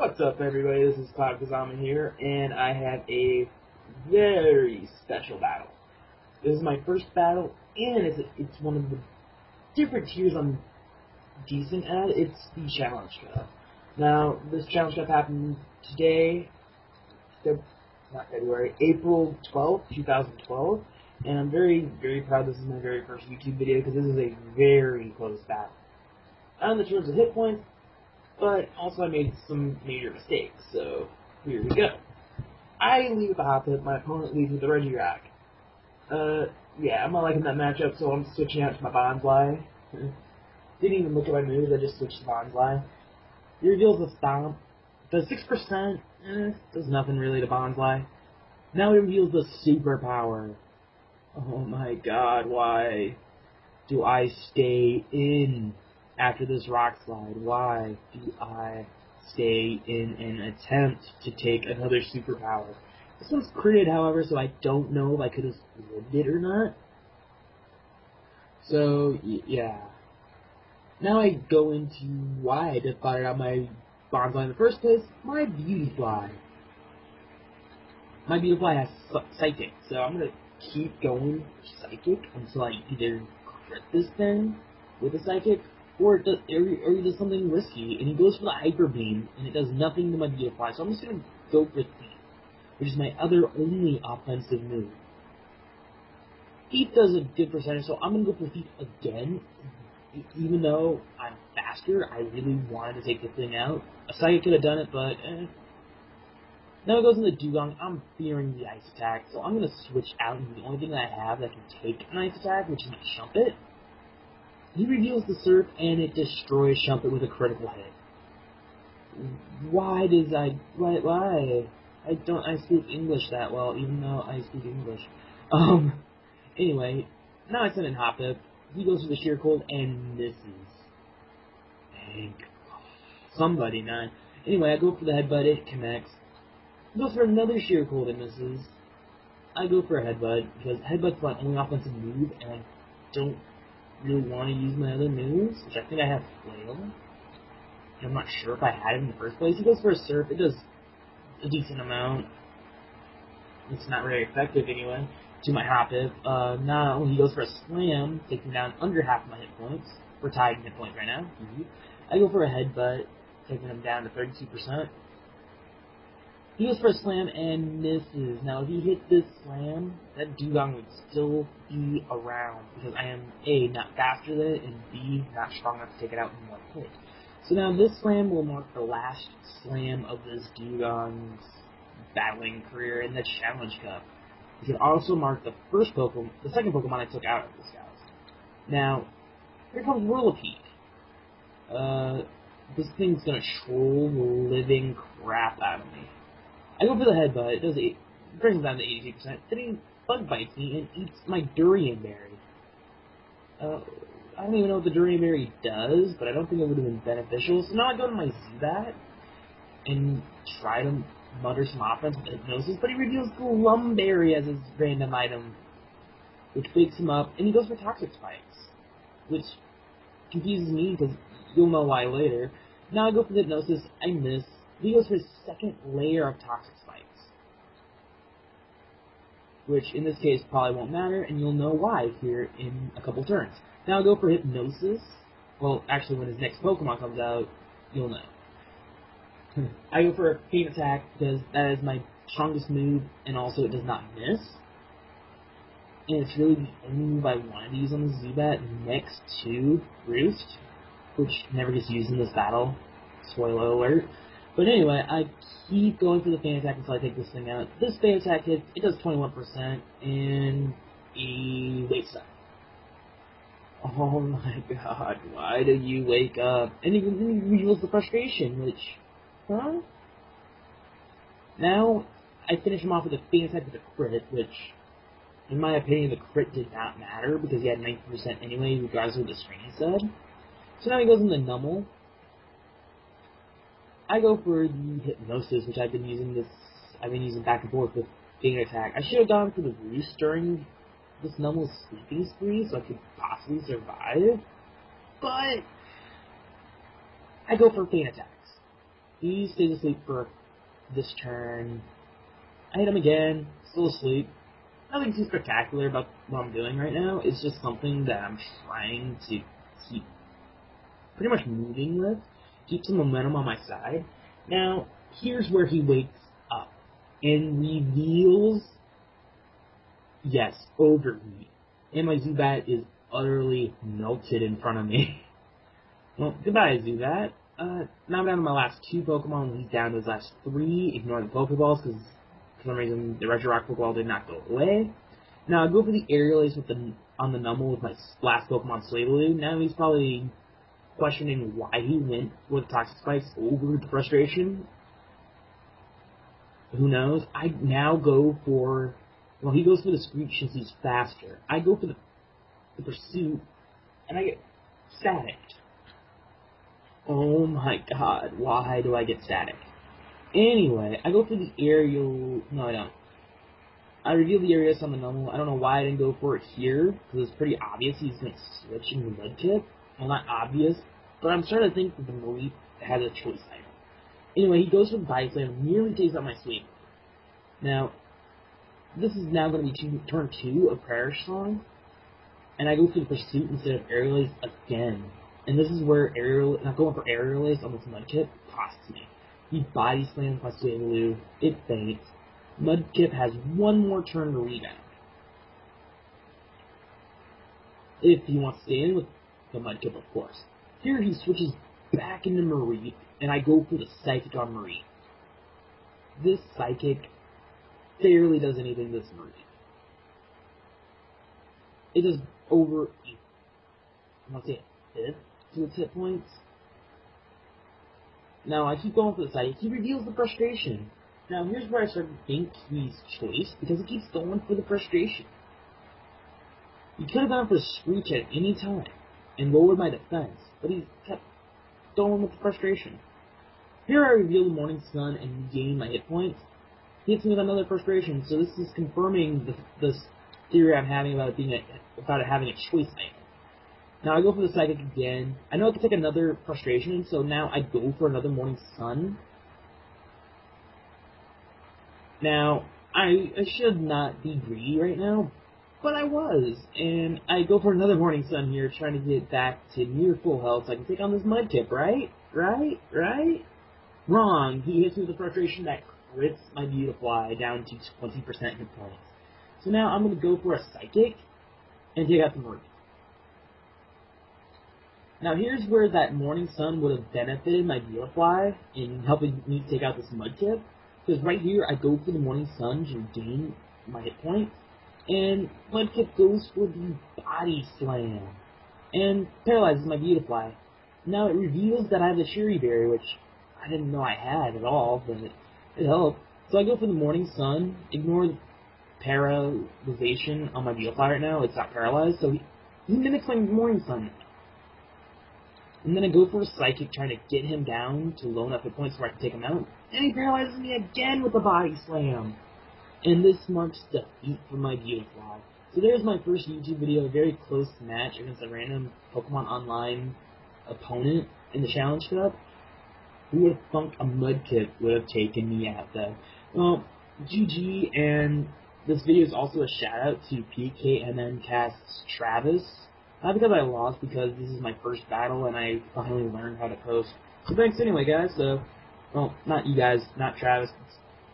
What's up, everybody? This is Cloud Kazama here, and I have a very special battle. This is my first battle, and it's one of the different tiers I'm decent at. It's the Challenge Cup. Now, this Challenge Cup happened today, April 12th, 2012, and I'm very, very proud this is my very first YouTube video because this is a very close battle. On the terms of hit points, but also I made some major mistakes, so here we go. I lead with the hot tip, my opponent leads with the Regirock. Yeah, I'm not liking that matchup, so I'm switching out to my Bonsly. Didn't even look at my moves, I just switched to Bonsly. He reveals the Stomp. The 6%, does nothing really to Bonsly. Now he reveals the Superpower. Oh my god, why do I stay in after this Rock Slide? Why do I stay in an attempt to take another Superpower? This one's critted, however, so I don't know if I could have lived it or not. So, yeah. Now I go into why I just fired out my Bonsly in the first place. My Beautifly. My Beautifly has Psychic, so I'm going to keep going Psychic until I either crit this thing with a Psychic, or he does something risky, and he goes for the Hyper Beam, and it does nothing to my Beautifly, so I'm just going to go for Thief, which is my other only offensive move. Thief does a good percentage, so I'm going to go for Thief again. Even though I'm faster, I really wanted to take the thing out. A Psychic could have done it, but Now it goes into Dewgong. I'm fearing the Ice Attack, so I'm going to switch out, and the only thing that I have that can take an Ice Attack, which is my Shumpet. He reveals the Surf, and it destroys Shumpet with a critical hit. Why? I speak English that well, even though I speak English. Anyway, now I send in Hoppip. He goes for the Sheer Cold and misses. Thank somebody, man. Anyway, I go for the Headbutt, it connects. He goes for another Sheer Cold and misses. I go for a Headbutt, because Headbutt's my only offensive move, and I don't really want to use my other moves, which I think I have Flail. I'm not sure if I had it in the first place. He goes for a Surf. It does a decent amount. It's not very effective anyway, to my Hoppip. Now he goes for a Slam, taking down under half my hit points. We're tied in hit points right now. I go for a Headbutt, taking him down to 32%. He goes for a Slam and misses. Now, if he hit this Slam, that Dewgong would still be around, because I am A, not faster than it, and B, not strong enough to take it out in one hit. So now this Slam will mark the last Slam of this Dewgong's battling career in the Challenge Cup. It can also mark the second Pokemon I took out of this house. Now, here comes Whirlipede. This thing's gonna troll the living crap out of me. I go for the Headbutt. It brings down to 82%. Then he Bug Bites me and eats my Durian Berry. I don't even know what the Durian Berry does, but I don't think it would have been beneficial. So now I go to my Zubat and try to mutter some offense with Hypnosis, but he reveals Glumberry as his random item, which wakes him up, and he goes for Toxic Spikes, which confuses me because you'll know why later. Now I go for the Hypnosis, I miss. He goes for his second layer of Toxic Spikes, which in this case probably won't matter, and you'll know why here in a couple turns. Now I go for Hypnosis. Well, actually, when his next Pokemon comes out, you'll know. I go for a Feint Attack because that is my strongest move, and also it does not miss. And it's really the only move I wanted to use on the Zubat next to Roost, which never gets used in this battle. Spoiler alert. But anyway, I keep going for the Feint Attack until I take this thing out. This Feint Attack hits, it does 21%, and he wakes up. Oh my god, why did you wake up? And he reveals the frustration, which, huh? Now, I finish him off with a Feint Attack with a crit, which, in my opinion, the crit did not matter, because he had 90% anyway, regardless of what the screen said. So now he goes into Numel. I go for the Hypnosis, which I've been using back and forth with Feint Attack. I should have gone for the Roost during this Numel's sleeping spree, so I could possibly survive. But I go for Feint Attacks. He stays asleep for this turn. I hit him again, still asleep. Nothing too spectacular about what I'm doing right now. It's just something that I'm trying to keep pretty much moving with, keep some momentum on my side. Now, here's where he wakes up and reveals, yes, overheat. And my Zubat is utterly melted in front of me. Well, goodbye, Zubat. Now I'm down to my last 2 Pokemon. He's down to his last 3. Ignore the Pokeballs, because for some reason the Regirock Pokeball did not go away. Now I go for the Aerial Ace on the Numel with my last Pokemon, Slavelu. Now he's probably questioning why he went with Toxic Spikes over the Frustration. Who knows? I now go for... Well, he goes for the Screech since he's faster. I go for the Pursuit, and I get Static. Oh my god, why do I get Static? Anyway, I go for the Aerial... No, I don't. I reveal the Aerial on the Numel. I don't know why I didn't go for it here, because it's pretty obvious he's going to switch into Mudkip. Well, not obvious, but I'm starting to think that the Mareep has a choice item. Anyway, he goes for the Body Slam, nearly takes out my Sweep. Now, this is now going to be turn 2 of Prayer Song, and I go for the Pursuit instead of Aerial Ace again. And this is where not going for Aerial Ace on this Mudkip costs me. He Body Slams my Slavelu, it faints. Mudkip has 1 more turn to rebound. If he wants to stay in with the Mudkip, of course. Here he switches back into Mareep, and I go for the Psychic on Mareep. This Psychic barely does anything to this Mareep. It does over, I want to say a fifth to its hit points. Now I keep going for the Psychic. He reveals the Frustration. Now here's where I start to think he's choice, because he keeps going for the Frustration. He could have gone for Screech at any time and lowered my defense, but he kept going with the Frustration. Here I reveal the Morning Sun and regain my hit points. He hits me with another Frustration, so this is confirming this theory I'm having about it having a choice item. Now I go for the Psychic again. I know I can take another Frustration, so now I go for another Morning Sun. Now, I should not be greedy right now, but I was, and I go for another Morning Sun here, trying to get back to near full health so I can take on this Mudkip, right? Right? Wrong. He hits me with a Frustration that crits my Beautifly down to 20% hit points. So now I'm going to go for a Psychic and take out the Mareep. Now here's where that Morning Sun would have benefited my Beautifly in helping me take out this Mudkip. Because right here, I go for the Morning Sun to regain my hit points, and Mudkip goes for the Body Slam, and paralyzes my Beautifly. Now it reveals that I have the Cherry Berry, which I didn't know I had at all, but it helped. So I go for the Morning Sun, ignore the paralyzation on my Beautifly right now, it's not paralyzed, so he mimics my Morning Sun. And then I go for a Psychic, trying to get him down to low enough hit points where I can take him out. And he paralyzes me again with a Body Slam. And this marks defeat for my Beautifly. So there's my first YouTube video, a very close match against a random Pokemon Online opponent in the Challenge Cup. Who would have thunk a Mudkip would have taken me out, though? Well, GG, and this video is also a shout out to PKMNcast's Travis. Not because I lost, because this is my first battle and I finally learned how to post. So thanks anyway, guys. So, well, not you guys, not Travis.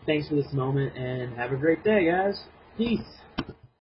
Thanks for this moment, and have a great day, guys. Peace.